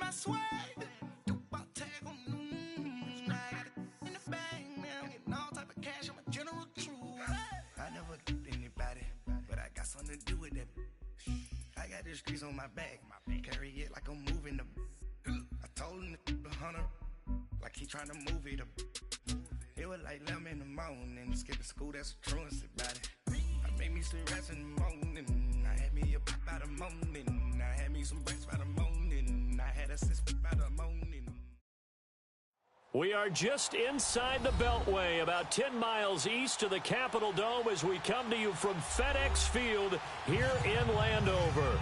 my swag. Do about tag on I got it in the bag now. Getting all type of cash. I'm a general truth. I never did anybody, but I got something to do with that. I got the streets on my back. Carry it like I'm moving them. I told him the hunter, like he trying to move it up. It was like 11 in the morning. Skipping school, that's a truancy about it. I made me some rats in the morning. I had me a pop out of morning. I had me some breaks by the morning. I had a sis by the morning. We are just inside the Beltway, about 10 miles east of the Capitol Dome as we come to you from FedEx Field here in Landover.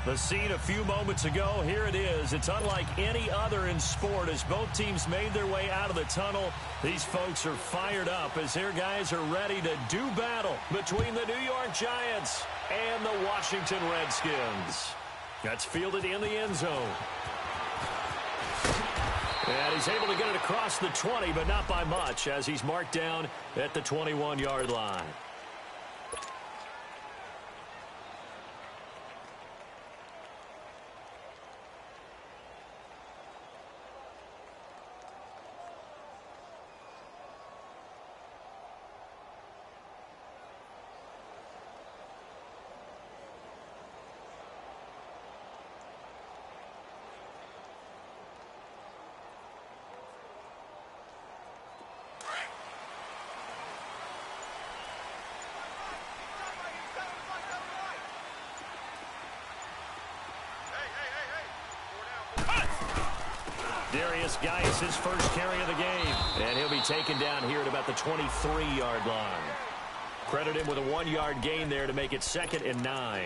The scene a few moments ago, here it is. It's unlike any other in sport as both teams made their way out of the tunnel. These folks are fired up as their guys are ready to do battle between the New York Giants and the Washington Redskins. That's fielded in the end zone. And he's able to get it across the 20, but not by much as he's marked down at the 21-yard line. Darius Geis, his first carry of the game. And he'll be taken down here at about the 23-yard line. Credit him with a 1-yard gain there to make it 2nd and 9.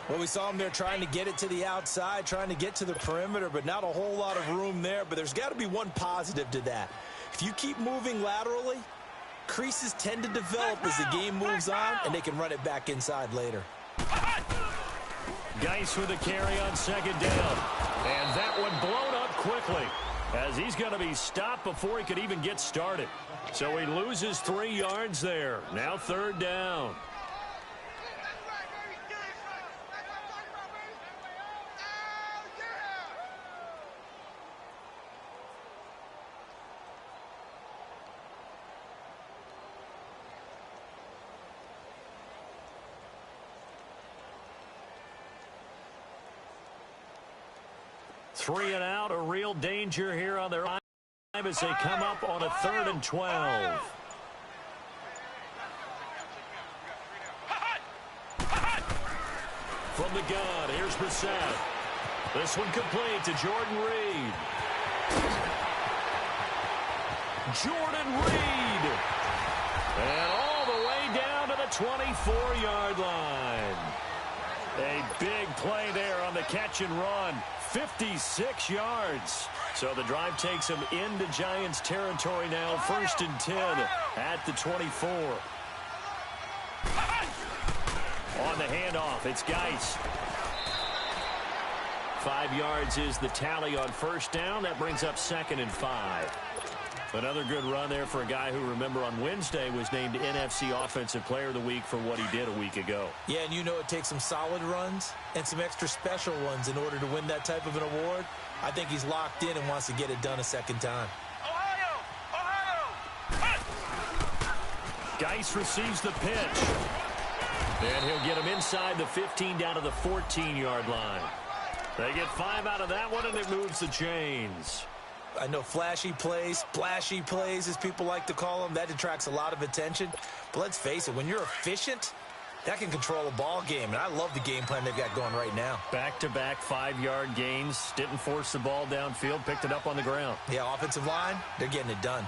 Well, we saw him there trying to get it to the outside, trying to get to the perimeter, but not a whole lot of room there. But there's got to be one positive to that. If you keep moving laterally, creases tend to develop as the game moves on, and they can run it back inside later. Geis with a carry on 2nd down. And that one blown up quickly as he's going to be stopped before he could even get started. So he loses 3 yards there. Now 3rd down. Three and out, a real danger here on their line as they come up on a 3rd and 12. From the gun, here's Brissett. This one complete to Jordan Reed. Jordan Reed. And all the way down to the 24-yard line. A big play there on the catch and run. 56 yards. So the drive takes him into Giants territory now. 1st and 10 at the 24. On the handoff, it's Geis. 5 yards is the tally on 1st down. That brings up 2nd and 5. Another good run there for a guy who, remember, on Wednesday was named NFC Offensive Player of the Week for what he did a week ago. Yeah, and you know it takes some solid runs and some extra special ones in order to win that type of an award. I think he's locked in and wants to get it done a 2nd time. Geis receives the pitch. And he'll get him inside the 15 down to the 14-yard line. They get 5 out of that one, and it moves the chains. I know flashy plays, splashy plays, as people like to call them, that attracts a lot of attention. But let's face it, when you're efficient, that can control a ball game. And I love the game plan they've got going right now. Back-to-back 5-yard gains. Didn't force the ball downfield, picked it up on the ground. Yeah, offensive line, they're getting it done.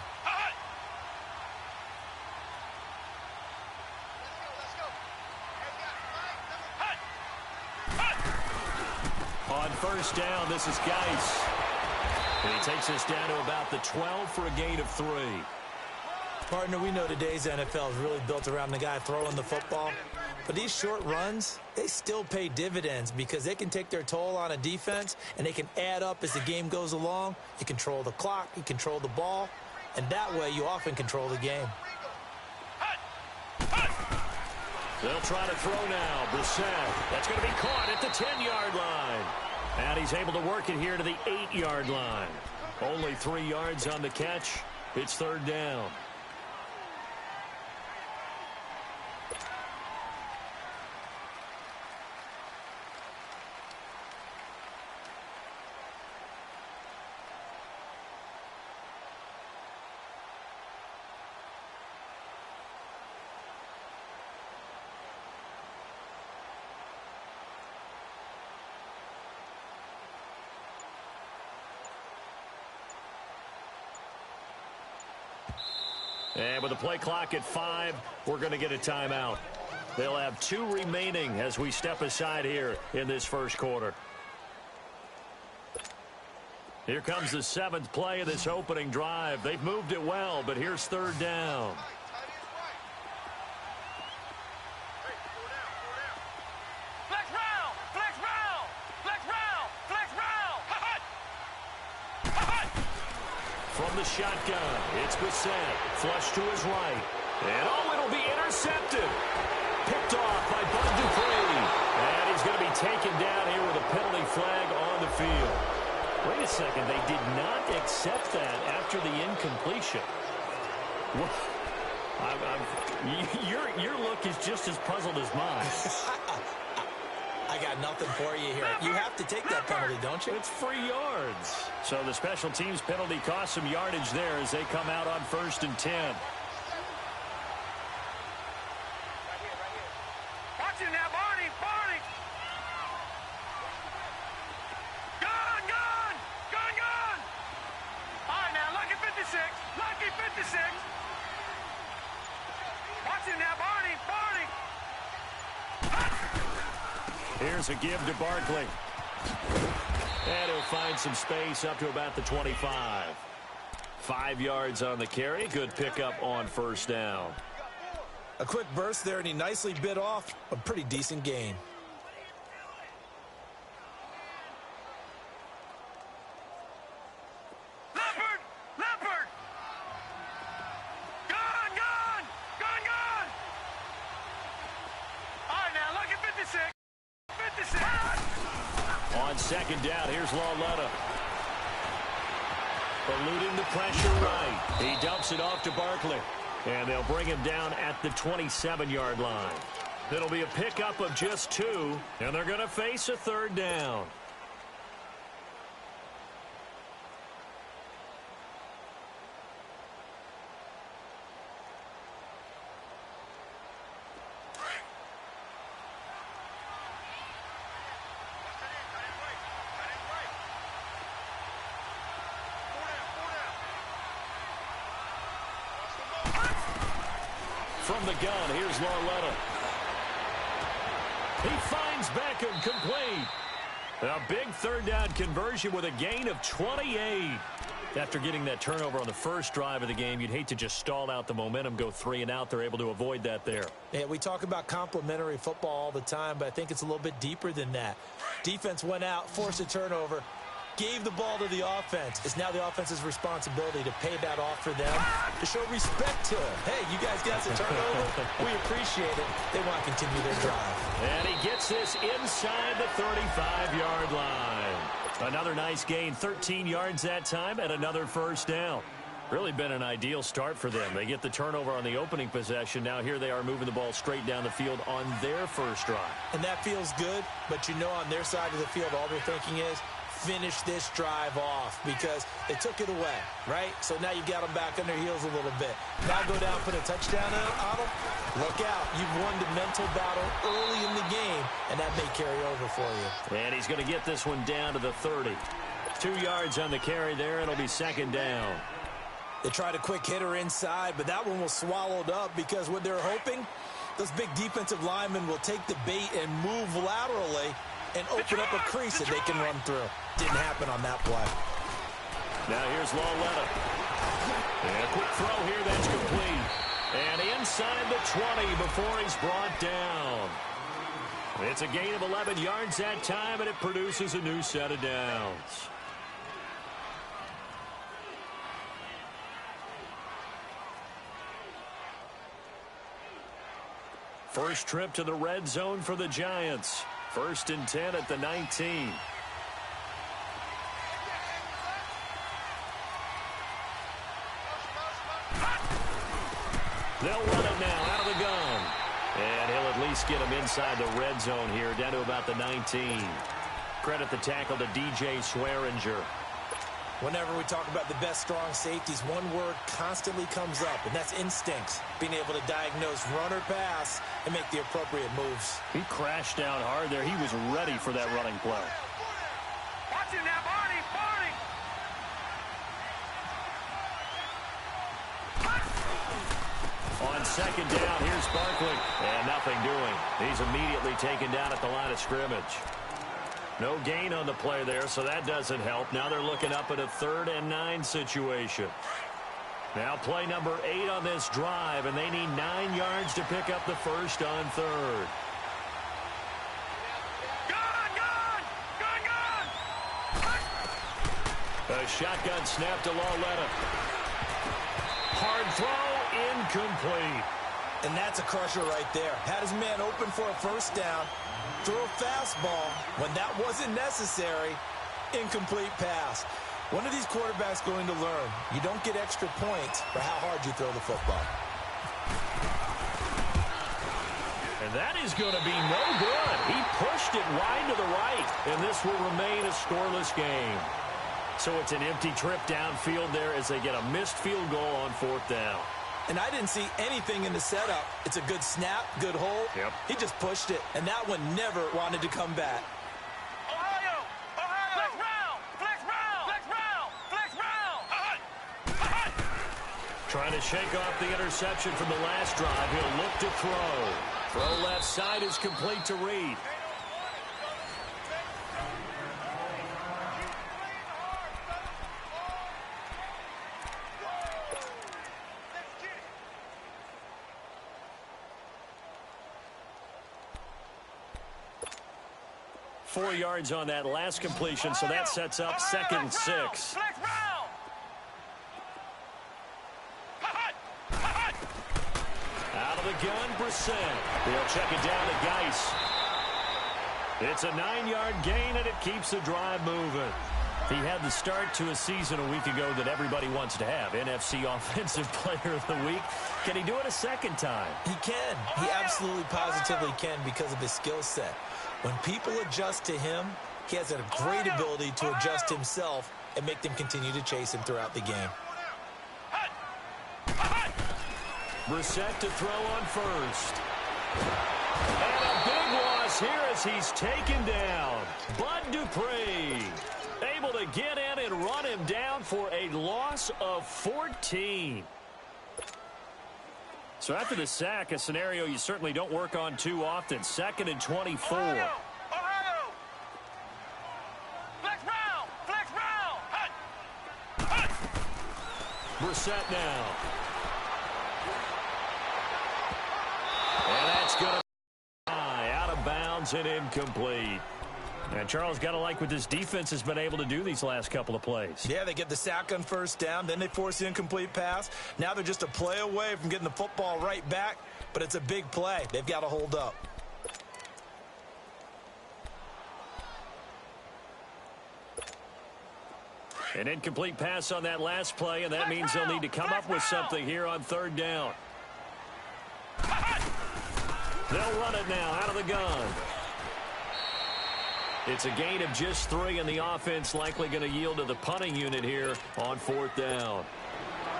On 1st down, this is Geis. And he takes us down to about the 12 for a gain of 3. Partner, we know today's NFL is really built around the guy throwing the football. But these short runs, they still pay dividends because they can take their toll on a defense, and they can add up as the game goes along. You control the clock, you control the ball, and that way you often control the game. They'll try to throw now. Brissett. That's going to be caught at the 10-yard line. And he's able to work it here to the 8-yard line. Only 3 yards on the catch. It's third down. And with the play clock at 5, we're going to get a timeout. They'll have 2 remaining as we step aside here in this first quarter. Here comes the 7th play of this opening drive. They've moved it well, but here's third down. From the shotgun, it's Bissett. Flush to his right. And it'll be intercepted. Picked off by Bud Dupree. And he's going to be taken down here with a penalty flag on the field. Wait a second, they did not accept that after the incompletion. Your look is just as puzzled as mine. I got nothing for you here. You have to take that penalty, don't you? It's free yards. So the special teams penalty costs some yardage there as they come out on 1st and 10. Watch it now, Barney! Barney! Gone! Gone! Gone! Gone! All right, now, lucky 56. Lucky 56. Watch it now, Barney! Barney! Here's a give to Barkley. And he'll find some space up to about the 25. 5 yards on the carry. Good pickup on first down. A quick burst there, and he nicely bit off a pretty decent gain. Leopard! Leopard! Gone! Gone! Gone! Gone! All right, now, lucky 56. 56. On second down, here's Lauletta. Eluding the pressure right. He dumps it off to Barkley. And they'll bring him down at the 27-yard line. It'll be a pickup of just 2, and they're going to face a third down. From the gun, here's Lauletta. He finds Beckham complete. A big third down conversion with a gain of 28. After getting that turnover on the first drive of the game, you'd hate to just stall out the momentum, go 3 and out. They're able to avoid that there. Yeah, we talk about complementary football all the time, but I think it's a little bit deeper than that. Defense went out, forced a turnover, gave the ball to the offense. It's now the offense's responsibility to pay that off for them, to show respect to them. Hey, you guys got some turnover? We appreciate it. They want to continue their drive. And he gets this inside the 35-yard line. Another nice gain, 13 yards that time, and another first down. Really been an ideal start for them. They get the turnover on the opening possession. Now here they are moving the ball straight down the field on their first drive. And that feels good, but you know on their side of the field, all they're thinking is, finish this drive off, because they took it away, right? So now you got them back on their heels a little bit. Now go down, put a touchdown on them. Look out. You've won the mental battle early in the game, and that may carry over for you. And he's going to get this one down to the 30. 2 yards on the carry there. It'll be second down. They tried a quick hitter inside, but that one was swallowed up because what they're hoping, those big defensive linemen will take the bait and move laterally and open up a crease that they can run through. Didn't happen on that play. Now here's Lauletta. And a quick throw here, that's complete. And inside the 20 before he's brought down. It's a gain of 11 yards that time, and it produces a new set of downs. First trip to the red zone for the Giants. 1st and 10 at the 19. They'll run it now out of the gun. And he'll at least get him inside the red zone here, down to about the 19. Credit the tackle to DJ Swearinger. Whenever we talk about the best strong safeties, one word constantly comes up, and that's instincts. Being able to diagnose run or pass and make the appropriate moves. He crashed down hard there. He was ready for that running play. Watch him now, Barney! Barney! On second down, here's Barkley. And nothing doing. He's immediately taken down at the line of scrimmage. No gain on the play there, so that doesn't help. Now they're looking up at a 3rd and 9 situation. Now play number 8 on this drive, and they need 9 yards to pick up the first on 3rd. A shotgun snap to Lauletta. Hard throw, incomplete. And that's a crusher right there. Had his man open for a first down. Throw a fastball when that wasn't necessary. Incomplete pass. When are these quarterbacks going to learn? You don't get extra points for how hard you throw the football. And that is going to be no good. He pushed it wide to the right, and this will remain a scoreless game. So it's an empty trip downfield there as they get a missed field goal on 4th down. And I didn't see anything in the setup. It's a good snap, good hold. Yep. He just pushed it, and that one never wanted to come back. Ohio! Ohio! Flex round! Flex round! Flex round! Flex round! Trying to shake off the interception from the last drive. He'll look to throw. Throw left side is complete to Reed. Four yards on that last completion, so that sets up 2nd and 6. Out of the gun, Brissett. They'll check it down to Geis. It's a 9-yard gain, and it keeps the drive moving. He had the start to a season a week ago that everybody wants to have. NFC Offensive Player of the Week. Can he do it a second time? He can. He absolutely positively can because of his skill set. When people adjust to him, he has a great ability to adjust himself and make them continue to chase him throughout the game. Brissett to throw on first. And a big loss here as he's taken down. Bud Dupree able to get in and run him down for a loss of 14. So after the sack, a scenario you certainly don't work on too often. 2nd and 24. Ohio! Flex round! Flex round! Brissett now. And that's going to be high, out of bounds and incomplete. And Charles, got to like what this defense has been able to do these last couple of plays. Yeah, they get the sack on first down, then they force the incomplete pass. Now they're just a play away from getting the football right back, but it's a big play. They've got to hold up. An incomplete pass on that last play, and that means they'll need to come up with something here on 3rd down. They'll run it now out of the gun. It's a gain of just 3, and the offense likely going to yield to the punting unit here on 4th down.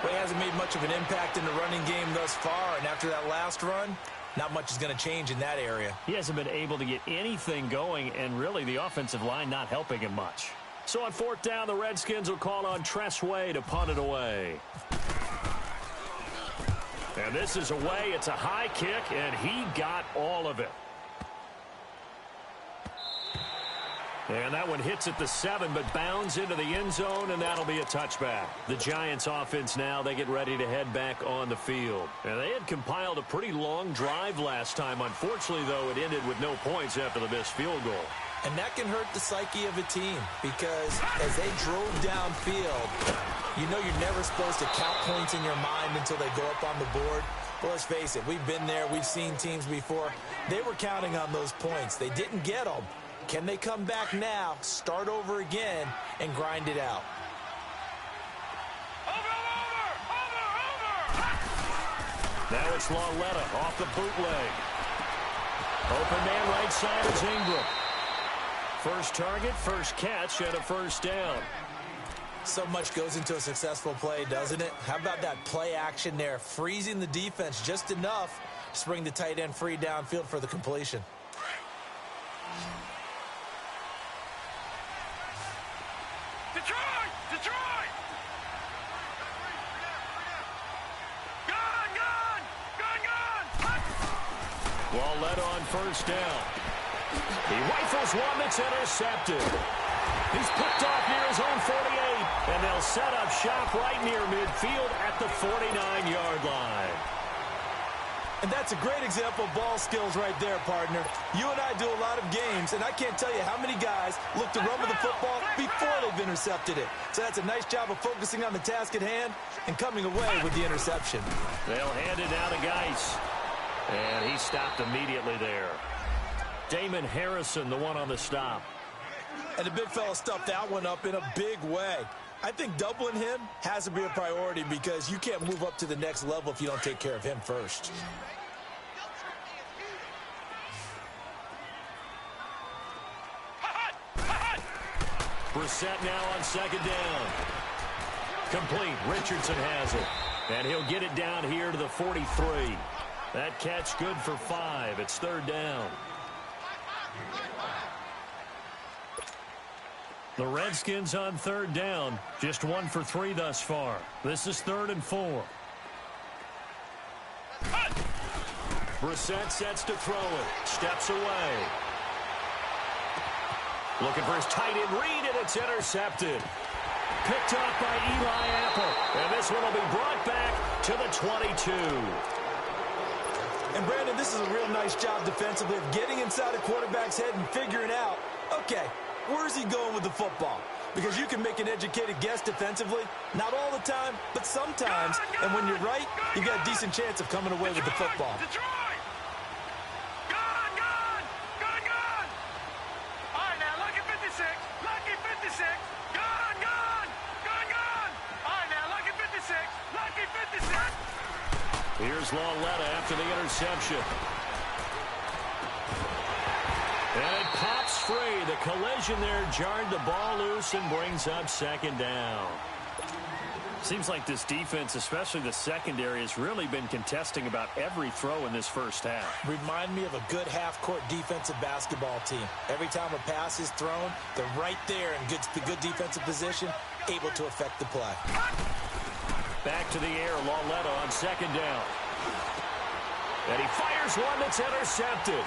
Well, he hasn't made much of an impact in the running game thus far, and after that last run, not much is going to change in that area. He hasn't been able to get anything going, and really the offensive line not helping him much. So on 4th down, the Redskins will call on Tressway to punt it away. And this is away. It's a high kick, and he got all of it. And that one hits at the 7, but bounds into the end zone, and that'll be a touchback. The Giants offense now, they get ready to head back on the field. And they had compiled a pretty long drive last time. Unfortunately, though, it ended with no points after the missed field goal. And that can hurt the psyche of a team because as they drove downfield, you know you're never supposed to count points in your mind until they go up on the board. But let's face it, we've been there. We've seen teams before. They were counting on those points. They didn't get them. Can they come back now, start over again, and grind it out? Now it's Lauletta off the bootleg. Open man right side is Ingram. First target, first catch, and a first down. So much goes into a successful play, doesn't it? How about that play action there, freezing the defense just enough to bring the tight end free downfield for the completion. Detroit! Detroit! Gun! Gun! Gun! Gun! Lauletta on first down. He rifles one that's intercepted. He's picked off near his own 48, and they'll set up shop right near midfield at the 49-yard line. And that's a great example of ball skills right there, partner. You and I do a lot of games, and I can't tell you how many guys look to run with the football before they've intercepted it. So that's a nice job of focusing on the task at hand and coming away with the interception. They'll hand it now to Geis. And he stopped immediately there. Damon Harrison, the one on the stop. And the big fella stuffed that one up in a big way. I think doubling him has to be a priority because you can't move up to the next level if you don't take care of him first. Brissett now on second down. Complete. Richardson has it. And he'll get it down here to the 43. That catch good for 5. It's third down. The Redskins on third down. Just 1 for 3 thus far. This is 3rd and 4. Brissett sets to throw it. Steps away. Looking for his tight end read, and it's intercepted. Picked off by Eli Apple. And this one will be brought back to the 22. And, Brandon, this is a real nice job defensively of getting inside a quarterback's head and figuring out, okay, where's he going with the football? Because you can make an educated guess defensively, not all the time, but sometimes. And when you're right, you've got a decent chance of coming away with the football. Detroit! Gun! Gun! Gun! Gun! All right, now, lucky 56. Lucky 56. Gun! Gun! Gun! Gun! All right, now, lucky 56. Lucky 56. Here's Lauletta after the interception. And it pops free. The collision there jarred the ball loose and brings up second down. Seems like this defense, especially the secondary, has really been contesting about every throw in this first half. Remind me of a good half-court defensive basketball team. Every time a pass is thrown, they're right there in good defensive position, able to affect the play. Back to the air, Lauletta on second down. And he fires one that's intercepted.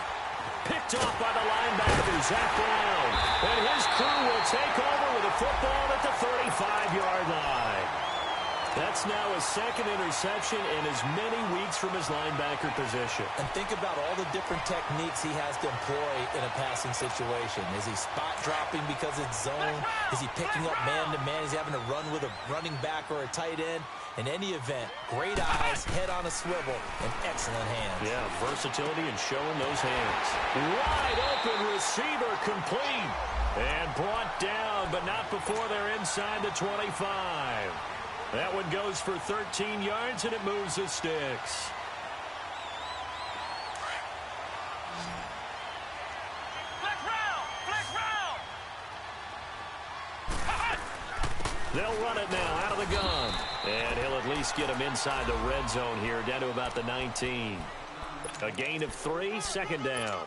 Picked off by the linebacker, Zach Brown. And his crew will take over with a football at the 35-yard line. That's now his second interception in as many weeks from his linebacker position. And think about all the different techniques he has to employ in a passing situation. Is he spot dropping because it's zone? Is he picking up man-to-man? Is he having to run with a running back or a tight end? In any event, great eyes, head on a swivel, and excellent hands. Yeah, versatility and showing those hands. Wide open receiver complete. And brought down, but not before they're inside the 25. That one goes for 13 yards, and it moves the sticks. Flex round! Flex round! They'll run it now out of the gun. And he'll at least get him inside the red zone here, down to about the 19. A gain of 3, second down.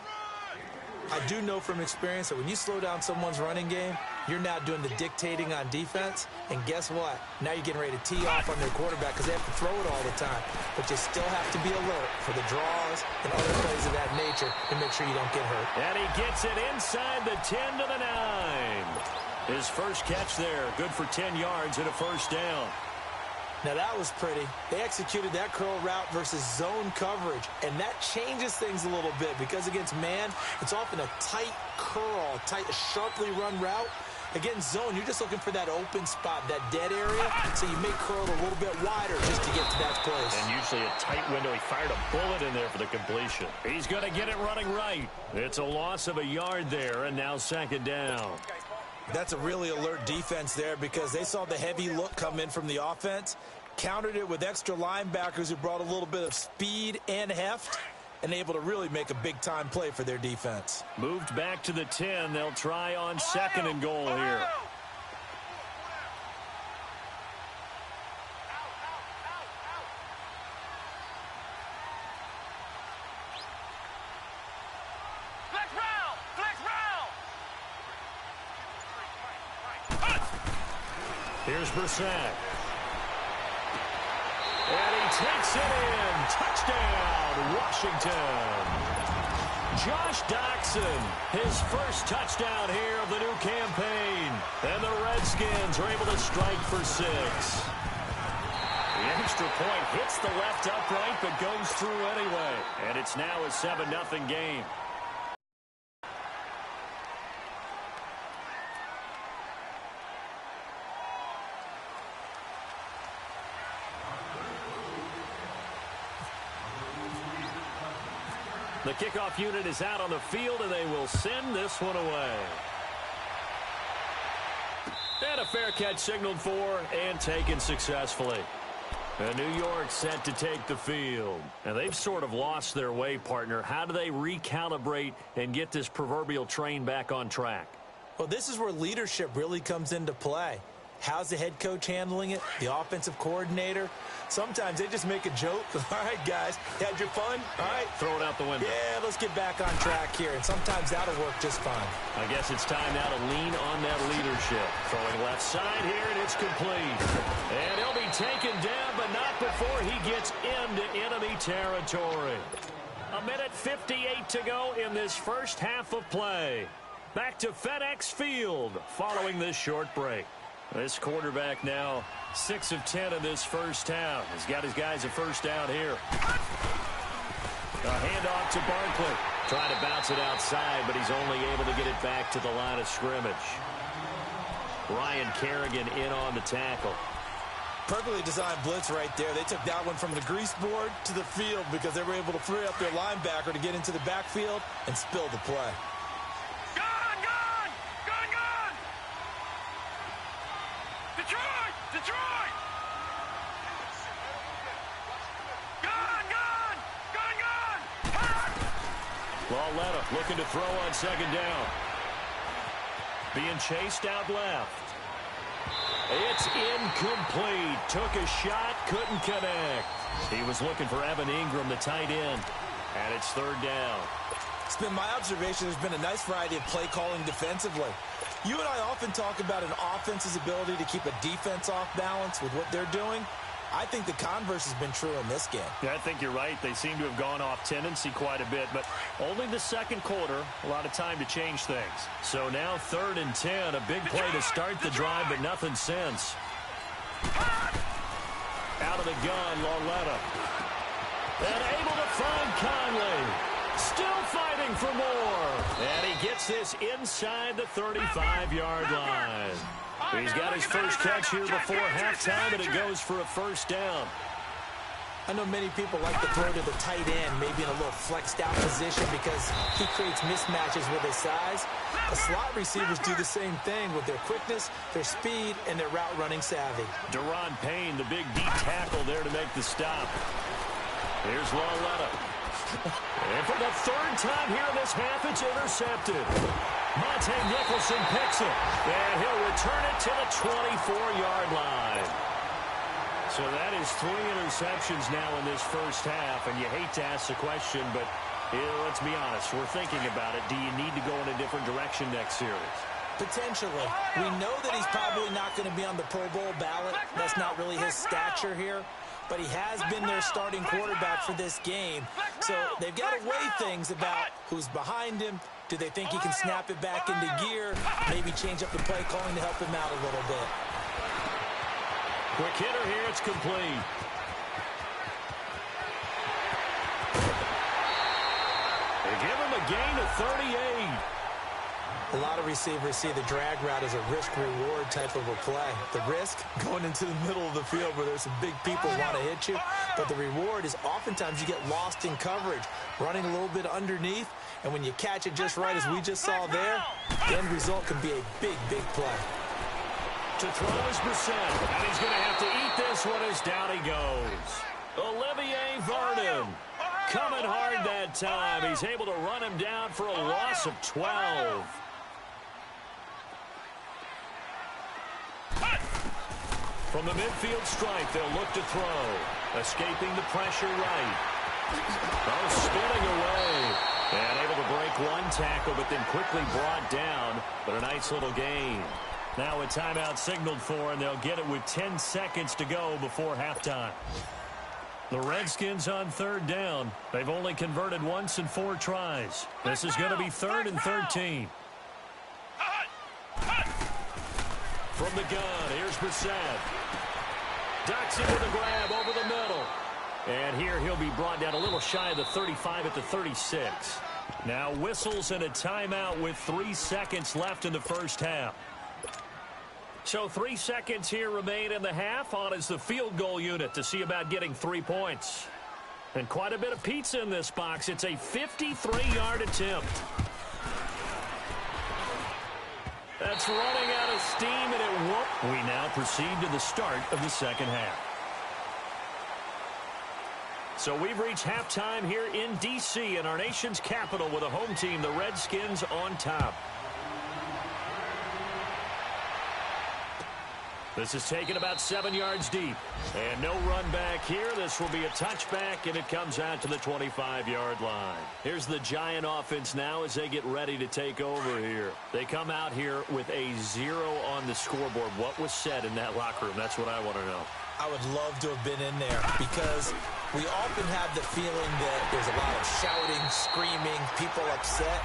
I do know from experience that when you slow down someone's running game, you're now doing the dictating on defense. And guess what? Now you're getting ready to tee off on their quarterback because they have to throw it all the time. But you still have to be alert for the draws and other plays of that nature to make sure you don't get hurt. And he gets it inside the 10 to the 9. His first catch there, good for 10 yards and a first down. Now, that was pretty. They executed that curl route versus zone coverage, and that changes things a little bit because against man, it's often a tight curl, tight, sharply run route. Against zone, you're just looking for that open spot, that dead area, so you may curl it a little bit wider just to get to that place. And usually a tight window. He fired a bullet in there for the completion. He's going to get it running right. It's a loss of a yard there, and now second down. That's a really alert defense there because they saw the heavy look come in from the offense, Countered it with extra linebackers who brought a little bit of speed and heft and able to really make a big-time play for their defense. Moved back to the 10. They'll try on 2nd and goal here. Here's Brissett. And he takes it in. Touchdown, Washington. Josh Doxson, his first touchdown here of the new campaign. And the Redskins are able to strike for 6. The extra point hits the left upright but goes through anyway. And it's now a 7-0 game. The kickoff unit is out on the field, and they will send this one away. And a fair catch signaled for and taken successfully. And New York set to take the field. And they've sort of lost their way, partner. How do they recalibrate and get this proverbial train back on track? Well, this is where leadership really comes into play. How's the head coach handling it? The offensive coordinator? Sometimes they just make a joke. All right, guys, had your fun? All right. Throw it out the window. Yeah, let's get back on track here. And sometimes that'll work just fine. I guess it's time now to lean on that leadership. Throwing left side here, and it's complete. And he'll be taken down, but not before he gets into enemy territory. 1:58 to go in this first half of play. Back to FedEx Field following this short break. This quarterback now 6 of 10 in this first half. He's got his guys a first down here. A handoff to Barkley. Trying to bounce it outside, but he's only able to get it back to the line of scrimmage. Ryan Kerrigan in on the tackle. Perfectly designed blitz right there. They took that one from the grease board to the field because they were able to free up their linebacker to get into the backfield and spill the play. Detroit! Lauletta looking to throw on 2nd down. Being chased out left. It's incomplete. Took a shot, couldn't connect. He was looking for Evan Ingram, the tight end. And it's 3rd down. It's been my observation there's been a nice variety of play calling defensively. You and I often talk about an offense's ability to keep a defense off balance with what they're doing. I think the converse has been true in this game. Yeah, I think you're right. They seem to have gone off tendency quite a bit, but only the second quarter, a lot of time to change things. So now 3rd and 10, a big play to start the drive, but nothing since. Out of the gun, Lauletta. And able to find Conley. Still fighting for more. And he gets this inside the 35-yard line. He's got his first catch here before halftime, and it goes for a first down. I know many people like to throw to the tight end, maybe in a little flexed out position because he creates mismatches with his size. The slot receivers do the same thing with their quickness, their speed, and their route running savvy. Deron Payne, the big D tackle there to make the stop. Here's Lauletta. And for the 3rd time here in this half, it's intercepted. Monte Nicholson picks it, and he'll return it to the 24-yard line. So that is 3 interceptions now in this first half, and you hate to ask the question, but let's be honest, we're thinking about it. Do you need to go in a different direction next series? Potentially. We know that he's probably not going to be on the Pro Bowl ballot. That's not really his stature here. But he has been their starting quarterback for this game. So they've got to weigh things about who's behind him. Do they think he can snap it back into gear? Maybe change up the play calling to help him out a little bit. Quick hitter here, it's complete. They give him a gain of 38. A lot of receivers see the drag route as a risk-reward type of a play. The risk, going into the middle of the field where there's some big people who want to hit you. But the reward is oftentimes you get lost in coverage, running a little bit underneath. And when you catch it just right, as we just saw there, the end result can be a big, big play. To throw is Brissett. And he's going to have to eat this one as down he goes. Olivier Vernon coming hard that time. He's able to run him down for a loss of 12. From the midfield stripe, they'll look to throw. Escaping the pressure right. Oh, spinning away. And able to break one tackle, but then quickly brought down. But a nice little gain. Now a timeout signaled for, and they'll get it with 10 seconds to go before halftime. The Redskins on third down. They've only converted once in 4 tries. This is going to be 3rd and 13. From the gun, here's Brissett. Ducks into the grab over the middle. And here he'll be brought down a little shy of the 35 at the 36. Now whistles and a timeout with 3 seconds left in the first half. So 3 seconds here remain in the half. On is the field goal unit to see about getting 3 points. And quite a bit of pizza in this box. It's a 53-yard attempt. That's running out of steam, and it won't. We now proceed to the start of the second half. So we've reached halftime here in D.C. in our nation's capital with a home team, the Redskins, on top. This is taken about 7 yards deep. And no run back here. This will be a touchback, and it comes out to the 25-yard line. Here's the Giant offense now as they get ready to take over here. They come out here with a 0 on the scoreboard. What was said in that locker room? That's what I want to know. I would love to have been in there because we often have the feeling that there's a lot of shouting, screaming, people upset.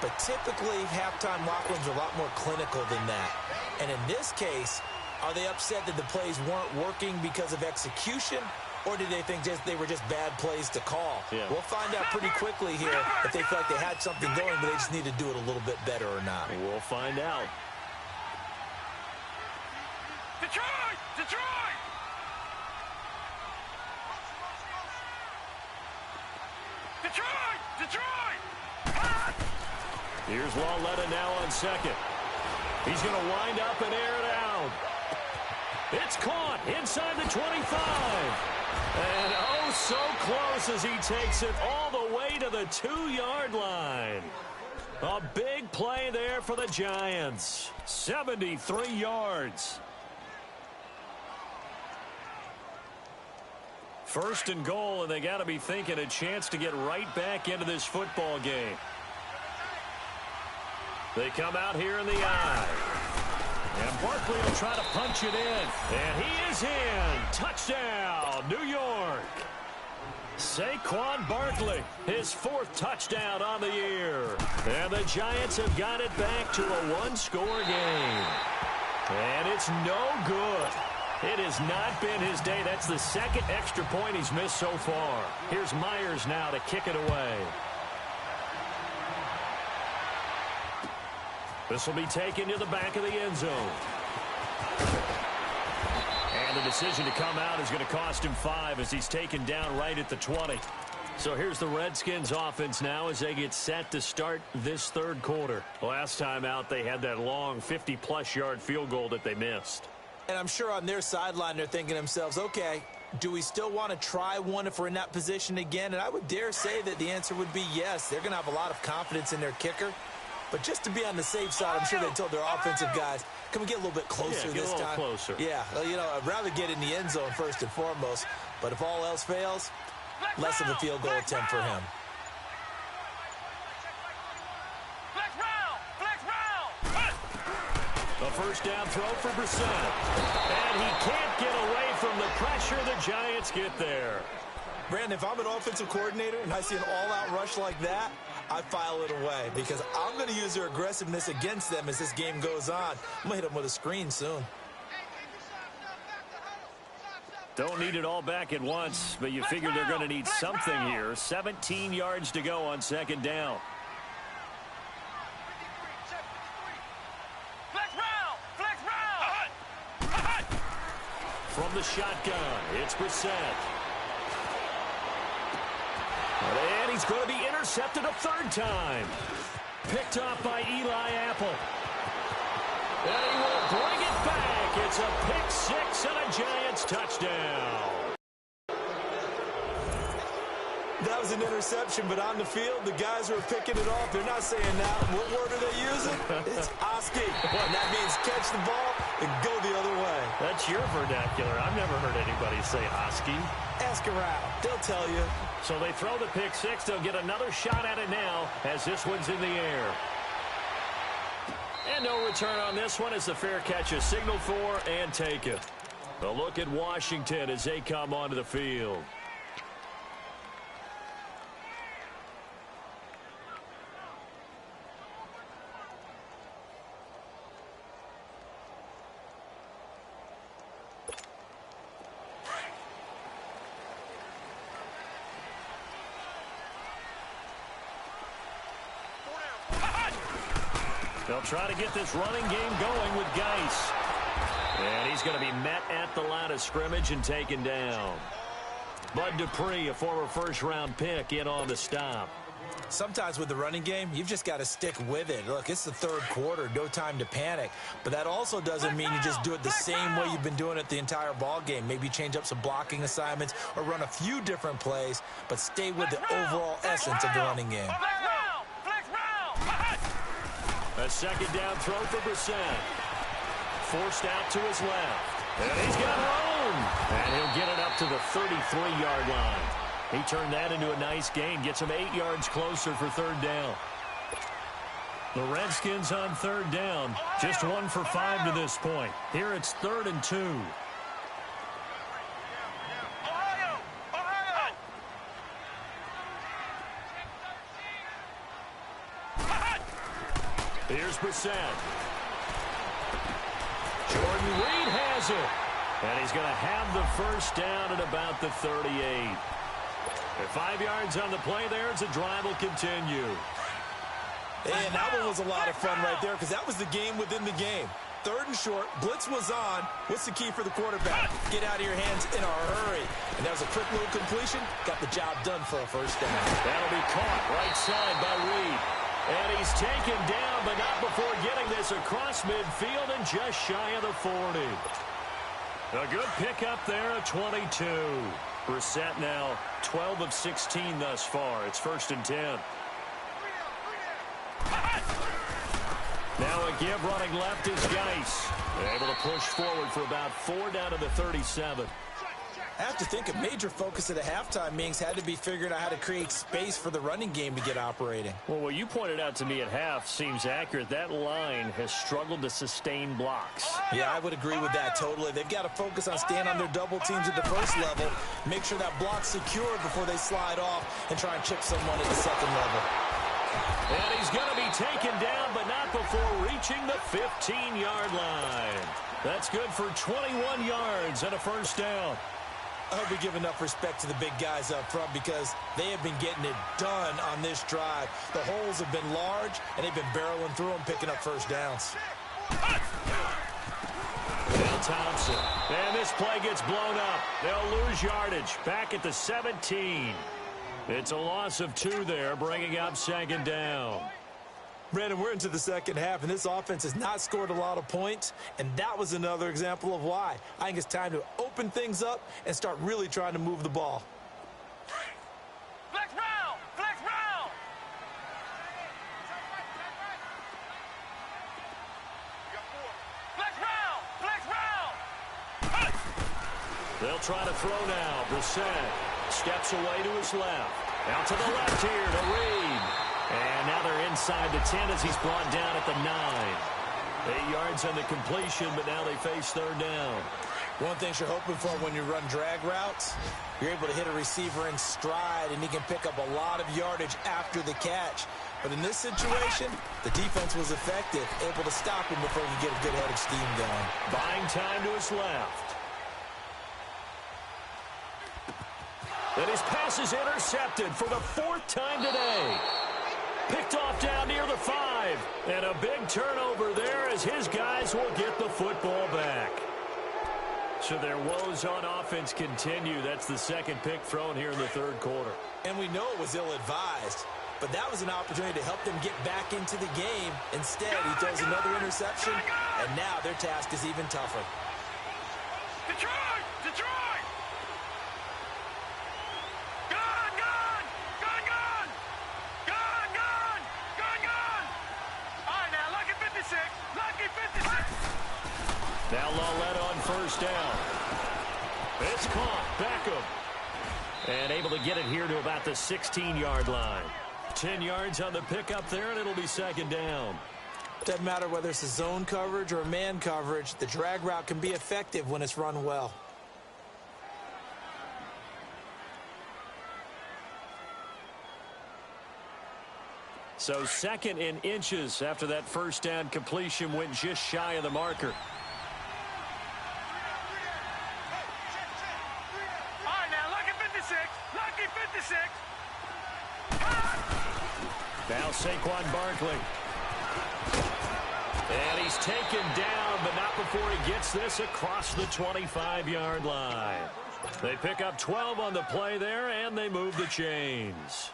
But typically, halftime locker rooms are a lot more clinical than that. And in this case, are they upset that the plays weren't working because of execution, or did they think they were just bad plays to call? Yeah. We'll find out pretty quickly here if they feel like they had something going, but they just need to do it a little bit better or not. We'll find out. Detroit! Detroit! Detroit! Detroit! Here's Lauletta now on second. He's going to wind up and air it out. It's caught inside the 25. And oh, so close as he takes it all the way to the 2-yard line. A big play there for the Giants. 73 yards. First and goal, and they got to be thinking a chance to get right back into this football game. They come out here in the eye. And Barkley will try to punch it in. And he is in. Touchdown, New York. Saquon Barkley, his 4th touchdown on the year. And the Giants have got it back to a 1-score game. And it's no good. It has not been his day. That's the 2nd extra point he's missed so far. Here's Myers now to kick it away. This will be taken to the back of the end zone. And the decision to come out is going to cost him 5 as he's taken down right at the 20. So here's the Redskins offense now as they get set to start this 3rd quarter. Last time out, they had that long 50-plus yard field goal that they missed. And I'm sure on their sideline they're thinking to themselves, okay, do we still want to try one if we're in that position again? And I would dare say that the answer would be yes. They're going to have a lot of confidence in their kicker. But just to be on the safe side, I'm sure they told their offensive guys, can we get a little bit closer this time? Closer. Yeah, well, you know, I'd rather get in the end zone first and foremost. But if all else fails, less of a field goal attempt for him. A first down throw for Brissett. And he can't get away from the pressure. The Giants get there. Brandon, if I'm an offensive coordinator and I see an all-out rush like that, I file it away because I'm going to use their aggressiveness against them as this game goes on. I'm going to hit them with a screen soon. Don't need it all back at once, but you figure they're going to need something here. 17 yards to go on 2nd down. From the shotgun, it's Brissett. And he's going to be intercepted a 3rd time. Picked off by Eli Apple. And he will bring it back It's a pick six and a Giants touchdown. That was an interception, but on the field, the guys who are picking it off, they're not saying that. What word are they using? It's Oski. And that means catch the ball and go the other way. That's your vernacular. I've never heard anybody say Oski. Ask around. They'll tell you. So they throw the pick six. They'll get another shot at it now as this one's in the air. And no return on this one as the fair catch is signaled for and taken. A look at Washington as they come onto the field. They'll try to get this running game going with Geis. And he's going to be met at the line of scrimmage and taken down. Bud Dupree, a former first-round pick, in on the stop. Sometimes with the running game, you've just got to stick with it. Look, it's the third quarter, no time to panic. But that also doesn't mean you just do it the same way you've been doing it the entire ball game. Maybe change up some blocking assignments or run a few different plays, but stay with the overall essence of the running game. A second down throw for Brissett. Forced out to his left. And he's got room. And he'll get it up to the 33-yard line. He turned that into a nice gain. Gets him 8 yards closer for third down. The Redskins on third down. Just 1 for 5 to this point. Here it's 3rd and 2. Here's Brissett. Jordan Reed has it. And he's going to have the first down at about the 38. At 5 yards on the play there, as the drive will continue. And that one was a lot of fun right there because that was the game within the game. 3rd and short, blitz was on. What's the key for the quarterback? Get out of your hands in a hurry. And that was a quick little completion. Got the job done for a first down. That'll be caught right side by Reed. And he's taken down, but not before getting this across midfield and just shy of the 40. A good pickup there at 22. Brissett now 12 of 16 thus far. It's 1st and 10. Now a give running left is Geis. Able to push forward for about 4 down to the 37. I have to think a major focus at the halftime meetings had to be figuring out how to create space for the running game to get operating. Well, what you pointed out to me at half seems accurate. That line has struggled to sustain blocks. Yeah, I would agree with that totally. They've got to focus on staying on their double teams at the first level, make sure that block's secured before they slide off and try and chip someone at the second level. And he's going to be taken down, but not before reaching the 15-yard line. That's good for 21 yards and a first down. I hope we give enough respect to the big guys up front because they have been getting it done on this drive. The holes have been large, and they've been barreling through them, picking up first downs. Bill Thompson. And this play gets blown up. They'll lose yardage. Back at the 17. It's a loss of 2 there, bringing up 2nd down. Brandon, we're into the second half, and this offense has not scored a lot of points, and that was another example of why. I think it's time to open things up and start really trying to move the ball. Flex round! Flex round! Flex round! Flex round! They'll try to throw now. Brissett steps away to his left. Out to the left here to Reed. And now they're inside the 10 as he's brought down at the 9. 8 yards on the completion, but now they face third down. One thing you're hoping for when you run drag routes, you're able to hit a receiver in stride, and he can pick up a lot of yardage after the catch. But in this situation, the defense was effective, able to stop him before he could get a good head of steam going. Buying time to his left. And his pass is intercepted for the 4th time today. Picked off down near the 5. And a big turnover there as his guys will get the football back. So their woes on offense continue. That's the 2nd pick thrown here in the 3rd quarter. And we know it was ill-advised, but that was an opportunity to help them get back into the game. Instead, he throws another interception, and now their task is even tougher. first down. It's caught. Beckham. And able to get it here to about the 16-yard line. 10 yards on the pickup there, and it'll be second down. Doesn't matter whether it's a zone coverage or a man coverage. The drag route can be effective when it's run well. So second in inches after that first down completion went just shy of the marker. All right, now, lucky 56. Lucky 56. Now Saquon Barkley. And he's taken down, but not before he gets this across the 25-yard line. They pick up 12 on the play there, and they move the chains.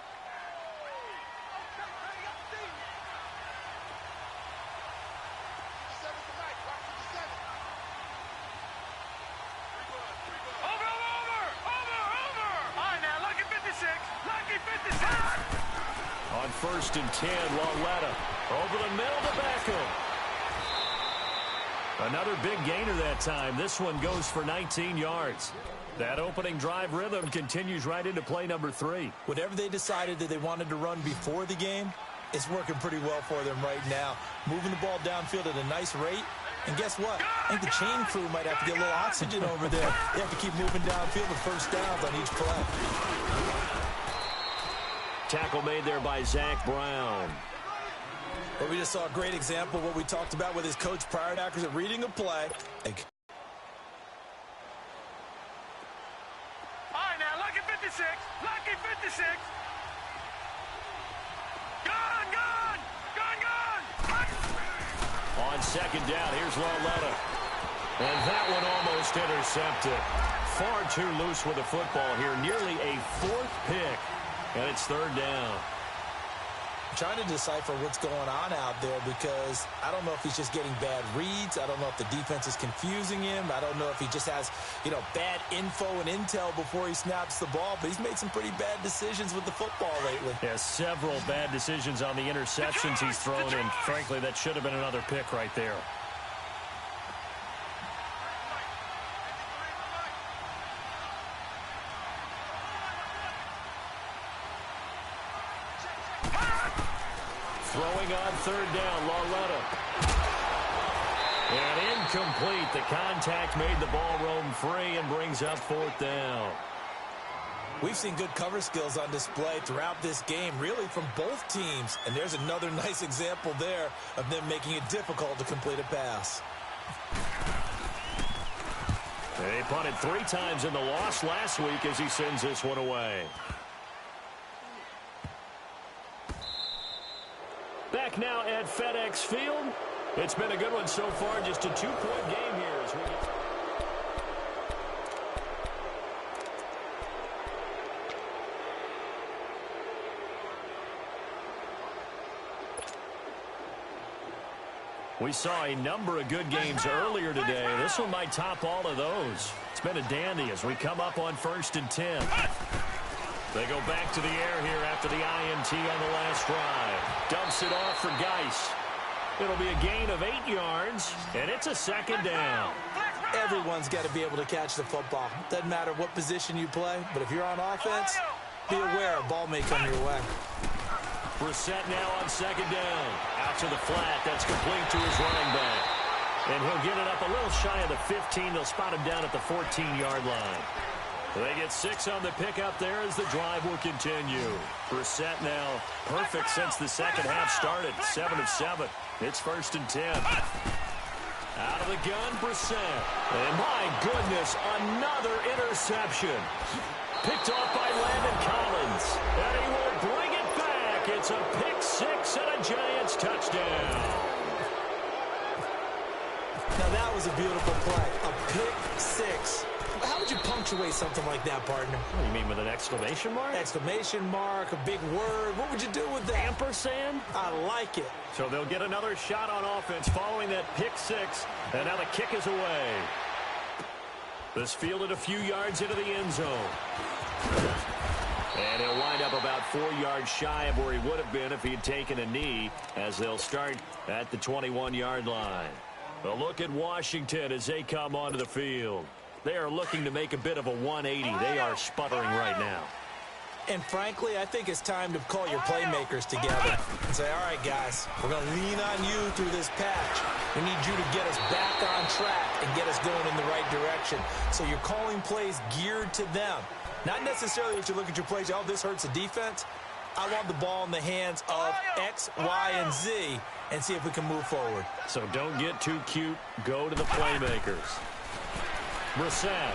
On first and 10, Lauletta over the middle to Beckham. Another big gainer that time. This one goes for 19 yards. That opening drive rhythm continues right into play number 3. Whatever they decided that they wanted to run before the game, it's working pretty well for them right now. Moving the ball downfield at a nice rate. And guess what? I think the chain crew might have to get a little oxygen over there. They have to keep moving downfield with first downs on each play. Tackle made there by Zach Brown. But we just saw a great example of what we talked about with his coach prior to accuracy, reading a play. All right, now, lucky 56. Lucky 56. Gone, gone. Gone, gone. On second down, here's Lauletta. And that one almost intercepted. Far too loose with the football here. Nearly a 4th pick. And it's third down. I'm trying to decipher what's going on out there because I don't know if he's just getting bad reads. I don't know if the defense is confusing him. I don't know if he just has, bad info and intel before he snaps the ball. But he's made some pretty bad decisions with the football lately. Yeah, several bad decisions on the interceptions he's thrown. And frankly, that should have been another pick right there. Throwing on third down, Lauletta. And incomplete. The contact made the ball roam free and brings up fourth down. We've seen good cover skills on display throughout this game, really from both teams. And there's another nice example there of them making it difficult to complete a pass. They punted 3 times in the loss last week as he sends this one away. Back now at FedEx Field. It's been a good one so far. Just a 2-point game here as we get... We saw a number of good games earlier today. This one might top all of those. It's been a dandy as we come up on first and 10. They go back to the air here after the INT on the last drive. Dumps it off for Geis. It'll be a gain of 8 yards, and it's a second down. Everyone's got to be able to catch the football. Doesn't matter what position you play, but if you're on offense, be aware a ball may come your way. Brissett now on second down. Out to the flat. That's complete to his running back. And he'll get it up a little shy of the 15. They'll spot him down at the 14-yard line. They get 6 on the pickup there as the drive will continue. Brissett now perfect since the second half started. 7 of 7. It's first and 10. Out of the gun, Brissett. And my goodness, another interception. Picked off by Landon Collins. And he will bring it back. It's a pick 6 and a Giants touchdown. Now that was a beautiful play. A pick 6. How would you punctuate something like that, partner? What do you mean, with an exclamation mark? Exclamation mark, a big word. What would you do with that? Ampersand? I like it. So they'll get another shot on offense following that pick 6. And now the kick is away. This fielded a few yards into the end zone. And he'll wind up about 4 yards shy of where he would have been if he had taken a knee, as they'll start at the 21-yard line. A look at Washington as they come onto the field. They are looking to make a bit of a 180. They are sputtering right now. And frankly, I think it's time to call your playmakers together and say, all right, guys, we're going to lean on you through this patch. We need you to get us back on track and get us going in the right direction. So you're calling plays geared to them. Not necessarily that you look at your plays, oh, this hurts the defense. I want the ball in the hands of X, Y, and Z and see if we can move forward. So don't get too cute. Go to the playmakers. Brissett.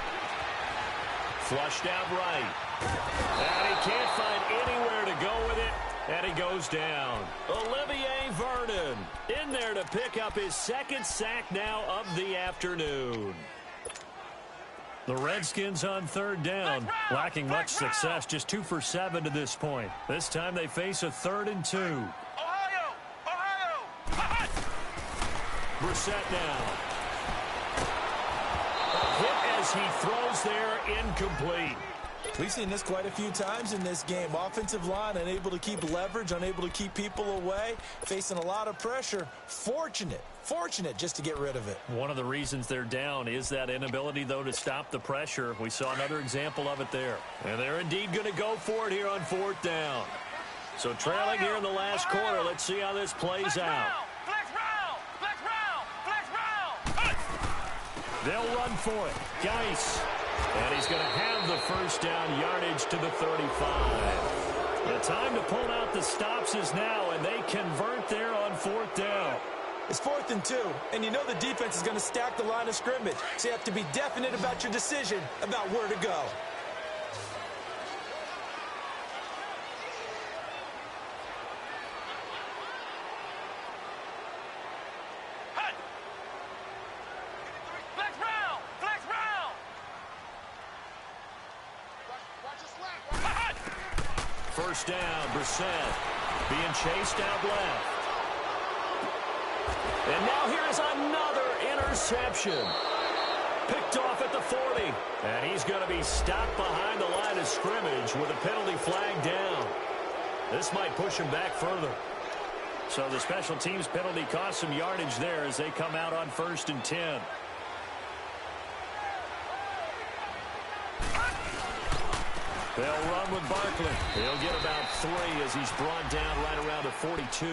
Flushed out right. And he can't find anywhere to go with it. And he goes down. Olivier Vernon in there to pick up his second sack now of the afternoon. The Redskins on third down, lacking much success, just 2 for 7 to this point. This time they face a 3rd and 2. Ohio! Brissett now. A hit as he throws there, incomplete. We've seen this quite a few times in this game. Offensive line unable to keep leverage, unable to keep people away, facing a lot of pressure. Fortunate just to get rid of it. One of the reasons they're down is that inability, though, to stop the pressure. We saw another example of it there. And they're indeed going to go for it here on 4th down. So trailing here in the last quarter. Let's see how this plays out. Flex round! They'll run for it. Geis. And he's going to have the first down yardage to the 35. The time to pull out the stops is now, and they convert there on 4th down. It's 4th and 2, and you know the defense is going to stack the line of scrimmage. So you have to be definite about your decision about where to go. First down, Brissett being chased out left. And now here's another interception. Picked off at the 40. And he's going to be stopped behind the line of scrimmage with a penalty flag down. This might push him back further. So the special teams penalty cost some yardage there as they come out on 1st and 10. They'll run with Barkley. He'll get about 3 as he's brought down right around the 42.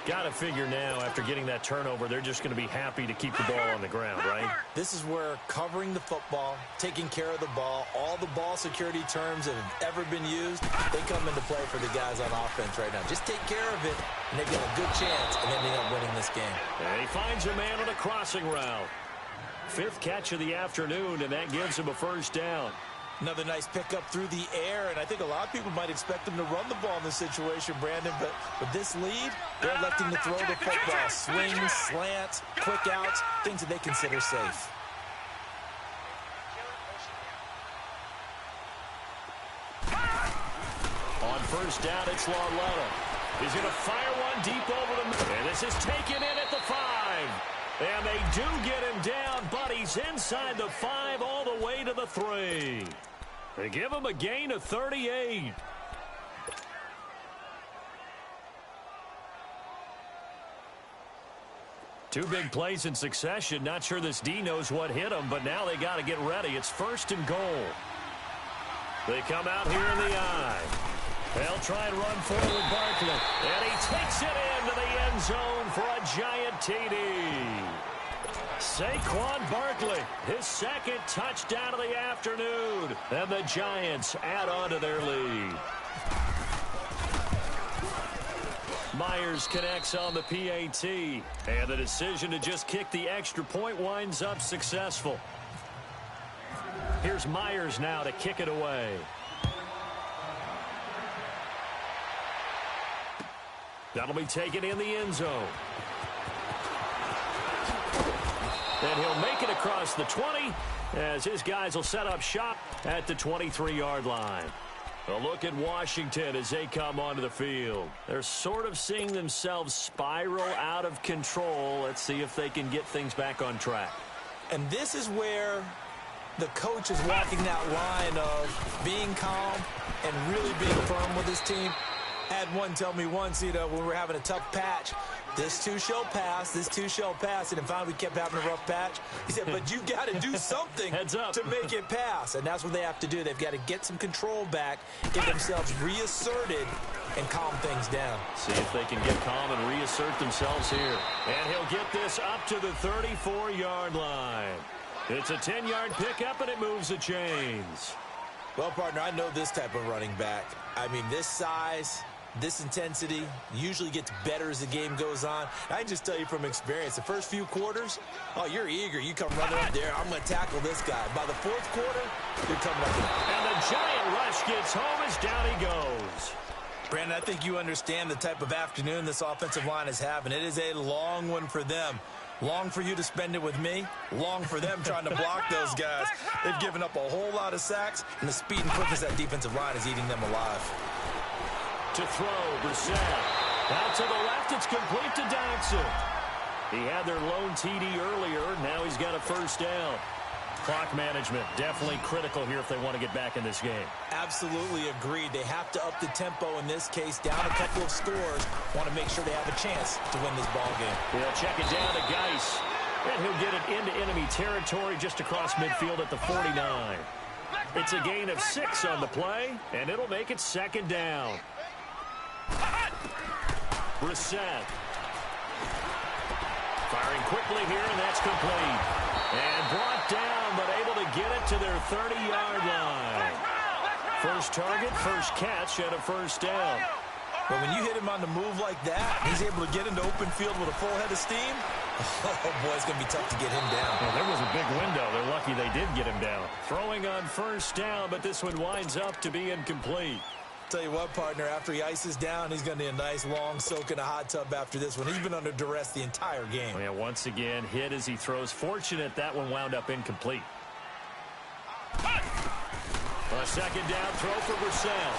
Got to figure now, after getting that turnover, they're just going to be happy to keep the ball on the ground, right? This is where covering the football, taking care of the ball, all the ball security terms that have ever been used, they come into play for the guys on offense right now. Just take care of it, and they've got a good chance of ending up winning this game. And he finds a man on a crossing route. 5th catch of the afternoon, and that gives him a first down. Another nice pickup through the air, and I think a lot of people might expect them to run the ball in this situation, Brandon, but with this lead, they're electing to throw the football. Swings, slants, quick outs, things that they consider safe. On first down, it's Lauletta. He's going to fire one deep over the middle, and this is taken in at the 5. And they do get him down, but he's inside the 5 all the way to the 3. They give him a gain of 38. Two big plays in succession. Not sure this D knows what hit him, but now they got to get ready. It's 1st and goal. They come out here in the eye. They'll try and run forward with Barkley. And he takes it into the end zone for a giant TD. Saquon Barkley, his 2nd touchdown of the afternoon. And the Giants add on to their lead. Myers connects on the PAT. And the decision to just kick the extra point winds up successful. Here's Myers now to kick it away. That'll be taken in the end zone. And he'll make it across the 20 as his guys will set up shop at the 23-yard line. A look at Washington as they come onto the field. They're sort of seeing themselves spiral out of control. Let's see if they can get things back on track. And this is where the coach is walking that line of being calm and really being firm with his team. Had one tell me once, when we were having a tough patch, This too shall pass. This too shall pass. And then finally we kept having a rough patch. He said, but you got to do something Heads up. to make it pass. And that's what they have to do. They've got to get some control back, get themselves reasserted, and calm things down. See if they can get calm and reassert themselves here. And he'll get this up to the 34-yard line. It's a 10-yard pickup, and it moves the chains. Well, partner, I know this type of running back. I mean, this size, this intensity usually gets better as the game goes on. I can just tell you from experience, the first few quarters, oh, you're eager. You come running up there. I'm going to tackle this guy. By the fourth quarter, you're coming up there. And the giant rush gets home as down he goes. Brandon, I think you understand the type of afternoon this offensive line is having. It is a long one for them. Long for you to spend it with me. Long for them trying to block those guys. They've given up a whole lot of sacks, and the speed and quickness of that defensive line is eating them alive. To throw, Brissett. Out to the left, it's complete to Dotson. He had their lone TD earlier. Now he's got a first down. Clock management, definitely critical here if they want to get back in this game. Absolutely agreed. They have to up the tempo in this case, down a couple of scores. Want to make sure they have a chance to win this ball game. He'll check it down to Geis. And he'll get it into enemy territory just across midfield at the 49. It's a gain of 6 on the play, and it'll make it second down. Brissett. Firing quickly here, and that's complete. And brought down, but able to get it to their 30-yard line. First target, first catch, and a first down. But when you hit him on the move like that, he's able to get into open field with a full head of steam. Oh, boy, it's going to be tough to get him down. Well, there was a big window. They're lucky they did get him down. Throwing on first down, but this one winds up to be incomplete. Tell you what, partner, after he ices down, he's going to need a nice long soak in a hot tub after this one. He's been under duress the entire game. Yeah, once again, hit as he throws. Fortunate that one wound up incomplete. A second down throw for Brissett.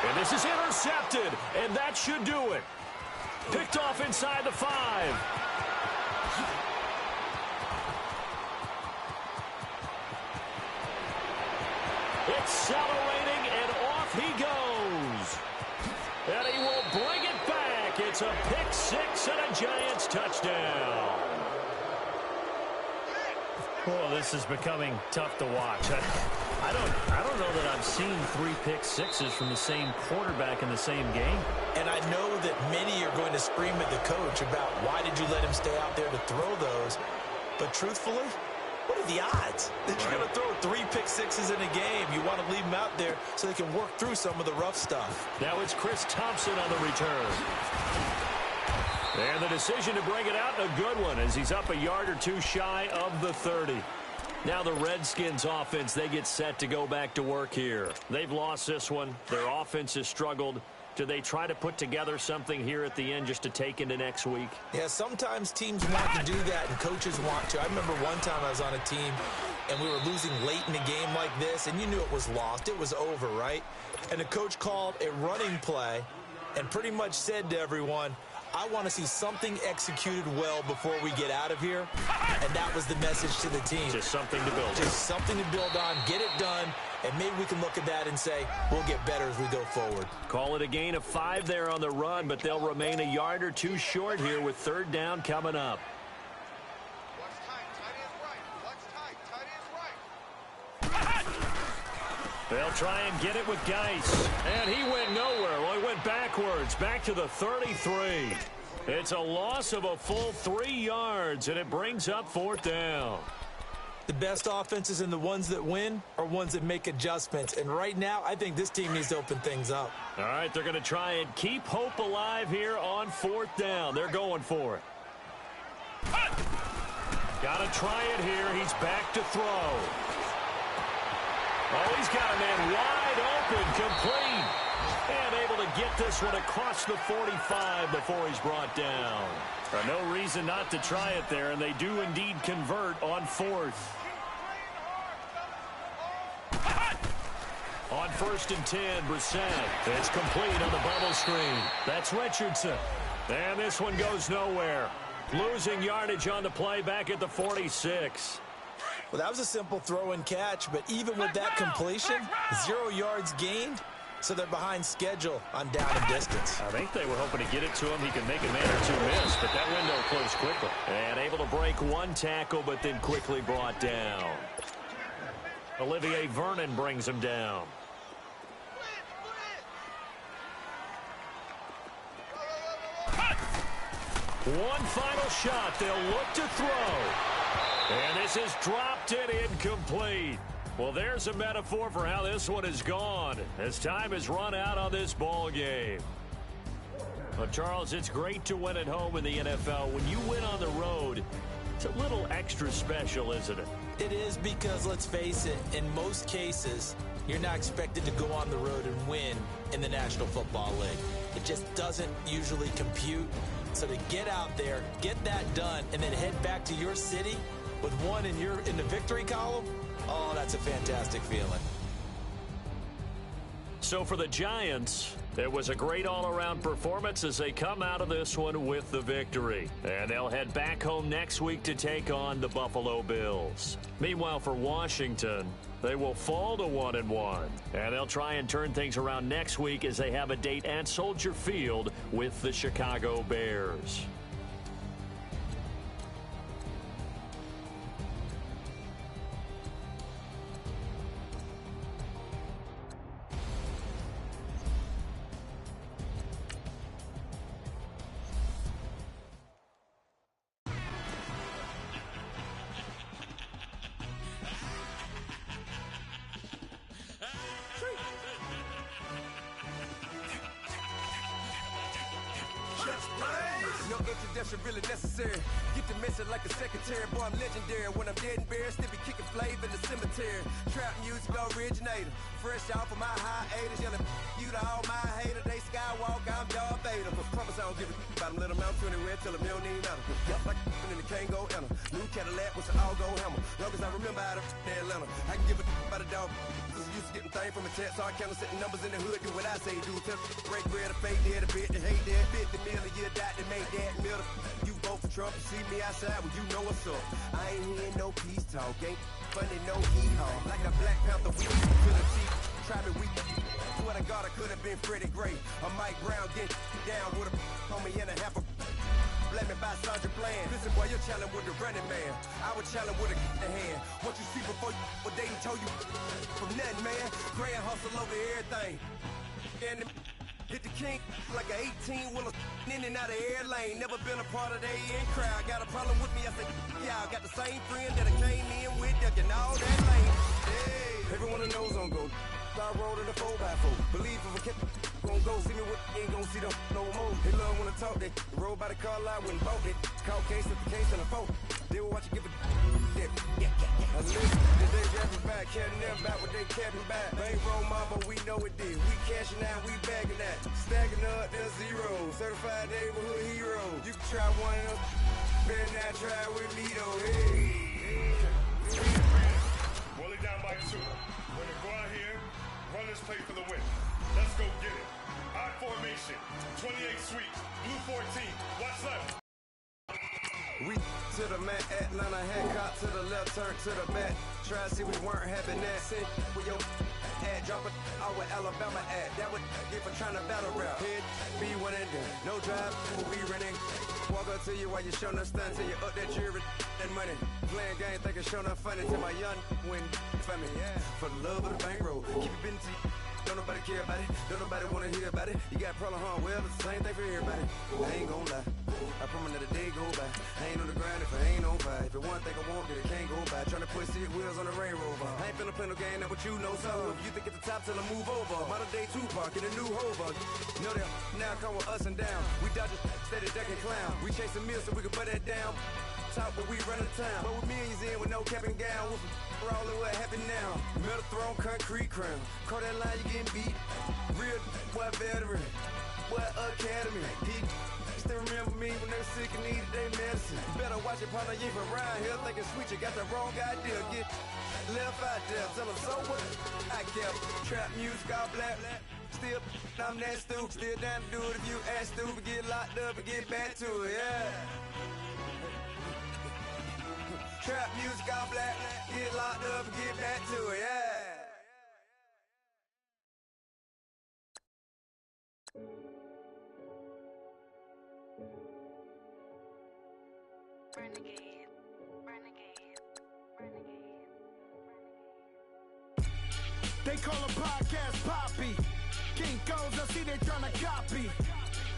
And this is intercepted, and that should do it. Picked off inside the 5. Accelerating, and off he goes. And he will bring it back. It's a pick 6 and a Giants touchdown. Oh, this is becoming tough to watch. I don't know that I've seen 3 pick sixes from the same quarterback in the same game. And I know that many are going to scream at the coach about why did you let him stay out there to throw those. But truthfully, what are the odds that you're going to throw 3 pick sixes in a game? You want to leave them out there so they can work through some of the rough stuff. Now it's Chris Thompson on the return. And the decision to bring it out, a good one, as he's up a yard or 2 shy of the 30. Now the Redskins offense, they get set to go back to work here. They've lost this one. Their offense has struggled. Do they try to put together something here at the end just to take into next week? Yeah, sometimes teams want to do that and coaches want to. I remember one time I was on a team and we were losing late in a game like this, and you knew it was lost. It was over, right? And the coach called a running play and pretty much said to everyone, I want to see something executed well before we get out of here. And that was the message to the team. Just something to build on. Just something to build on, get it done, and maybe we can look at that and say, we'll get better as we go forward. Call it a gain of 5 there on the run, but they'll remain a yard or 2 short here with third down coming up. They'll try and get it with Geis. And he went nowhere. Well, he went backwards, back to the 33. It's a loss of a full 3 yards, and it brings up fourth down. The best offenses and the ones that win are ones that make adjustments. And right now, I think this team needs to open things up. All right, they're going to try and keep hope alive here on fourth down. They're going for it. Got to try it here. He's back to throw. Oh, he's got a man wide open, complete. And able to get this one across the 45 before he's brought down. No reason not to try it there, and they do indeed convert on fourth. On 1st and 10, Brissett. It's complete on the bubble screen. That's Richardson. And this one goes nowhere. Losing yardage on the play back at the 46. Well, that was a simple throw and catch, but even with that completion, 0 yards gained, so they're behind schedule on down and distance. I think they were hoping to get it to him. He could make a man or two miss, but that window closed quickly. And able to break one tackle, but then quickly brought down. Olivier Vernon brings him down. One final shot. They'll look to throw. And this is dropped and incomplete. Well, there's a metaphor for how this one is gone as time has run out on this ball game. Well, Charles, it's great to win at home in the NFL. When you win on the road, it's a little extra special, isn't it? It is, because, let's face it, in most cases, you're not expected to go on the road and win in the National Football League. It just doesn't usually compute. So to get out there, get that done, and then head back to your city with one in the victory column, oh, that's a fantastic feeling. So for the Giants, it was a great all-around performance as they come out of this one with the victory. And they'll head back home next week to take on the Buffalo Bills. Meanwhile, for Washington, they will fall to 1-1. And they'll try and turn things around next week as they have a date at Soldier Field with the Chicago Bears. No introduction really necessary. Get the message like a secretary. Boy, I'm legendary. When I'm dead and buried, still be kicking flavor in the cemetery. Trap music originator. Fresh off of my hiatus. Yelling you to all my haters. They skywalk, I'm Darth Vader. Promise I don't give a about them. Let them out 20 red till them don't need matter. Yup, like in the Kango enter. New Cadillac with an all-go hammer. Long as I remember how to Atlanta. I can give a about a dog. Used to getting things from a text. So I count setting numbers in the hood. Do what I say do. Tell break bread, a fake dead, a bit to hate that. 50 million, you die to make that middle. You vote for Trump, you see me outside, well, you know what's up. I ain't hearing no peace talk, ain't funny, no hee-haw. Like a Black Panther, we to the teeth. Try me, we swear to God, I could have been Freddie Gray. Or Mike Brown, get down with a on me and a half a let me buy Sandra Bland. Listen, boy, you're challenging with the running man. I was challenging with a hand. What you see before you, what they told you from nothing, man. Grand hustle over everything. And hit the king like an 18-wheeler in and out of air lane. Never been a part of the in crowd. Got a problem with me, I said, y'all got the same friend that I came in with, ducking all that lane. Hey, everyone knows on go. I roll in the 4x4. Believe if I kept gon' go see me what ain't gon' see them no more. They love when I talk, they roll by the car lot when bought it. Call case at the case on the phone. They will watch you give a dip. I listen, did they rapping back, caring them back what they capping back. Bankroll mama, we know it did. We cashing out, we bagging that. Stacking up, there's zero. Certified neighborhood hero. You can try one of them, better not try with me though. Hey. Roll it down by 2. We're gonna go out here, run this play for the win. Let's go get it. I formation, 28 sweep, blue 14. Watch left. We to the mat, Atlanta, Hancock to the left, turn to the back. Try to see we weren't having that. Sit with your ad, drop it out with Alabama ad. That would get for trying to battle rap. Head, be one and done. No drive, we running. Walk up to you while you showing us stun till you up that jury and money. Playing game, thinking showing up funny till my young win for me. Yeah. For the love of the bankroll, keep it busy. Don't nobody care about it. Don't nobody wanna hear about it. You got a problem, huh? Well, it's the same thing for everybody. I ain't gon' lie. I promise that a day go by. I ain't on the grind if I ain't on fire. If it one thing I want, then it can't go by. Tryna put 6 wheels on the Range Rover. I ain't finna play no game, that what you know. So if you think at the top till I move over. Modern day Tupac in a new Hova. Know that now come with us and down. We dodge it, steady ducking clown. We chasing meals so we can put that down. Top, but we run the town. But with millions in with no cap and gown. We're all in what happened now. Metal throne, concrete crown. Call that line, you getting beat. Real, what veteran. What academy. He still remember me when they were sick and needed their medicine. You better watch it, partner, you ain't from around here thinking sweet. You got the wrong idea. Get left out there. Tell them so what? I kept trap music all black. Still, I'm that stupid. Still down to do it if you act stupid. Get locked up and get back to it, yeah. Trap music all black. Get locked up and get back to it, yeah. They call a podcast Poppy. Kinkos, I see they tryna copy.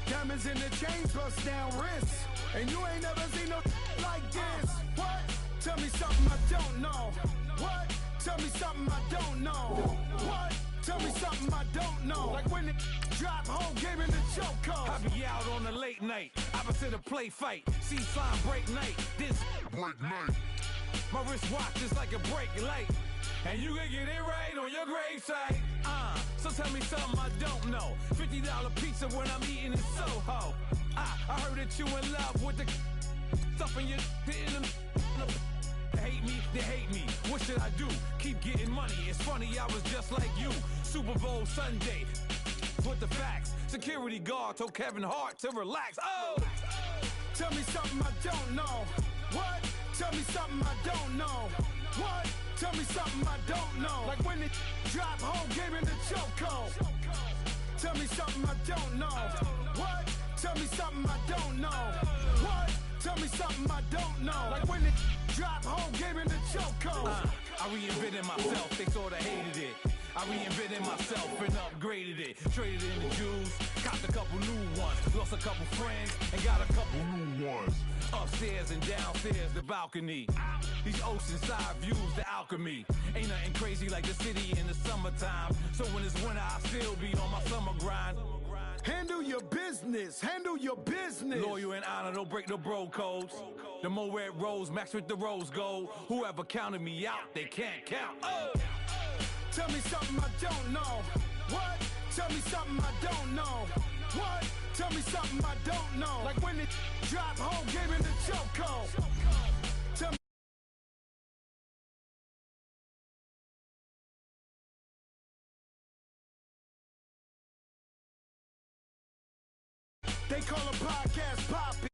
Diamonds in the chains, bust down wrists. And you ain't never seen no like this. What? Tell me something I don't know. What? Tell me something I don't know. What? Tell me something I don't know. Like when it drop, whole game in the chokehold. I be out on a late night, opposite a play fight. See sign break night, this break night. My wristwatch is like a break light. And you can get it right on your gravesite. So tell me something I don't know. $50 pizza when I'm eating in Soho. I heard that you in love with the stuff in your in the hate me, they hate me. What should I do? Keep getting money. It's funny, I was just like you. Super Bowl Sunday with the facts. Security guard told Kevin Hart to relax. Oh! Tell me something I don't know. What? Tell me something I don't know. What? Tell me something I don't know. Like when it drop, whole game in the chokehold. Tell me something I don't know. What? Tell me something I don't know. What? Tell me something I don't know. Like when it drop, whole game in the chokehold. I reinvented myself, they sorta hated it. I reinvented myself and upgraded it. Traded in the Jews, copped a couple new ones. Lost a couple friends and got a couple new ones. Upstairs and downstairs, the balcony. These oceanside views, the alchemy. Ain't nothing crazy like the city in the summertime. So when it's winter, I still be on my summer grind. Handle your business, handle your business. Loyal and honor, don't break the bro codes. The more red rose, max with the rose gold. Whoever counted me out, they can't count. Oh! Tell me something I don't know. What? Tell me something I don't know. What? Tell me something I don't know. Like when it drop, whole game in the chokehold. Tell me. They call a podcast Poppy.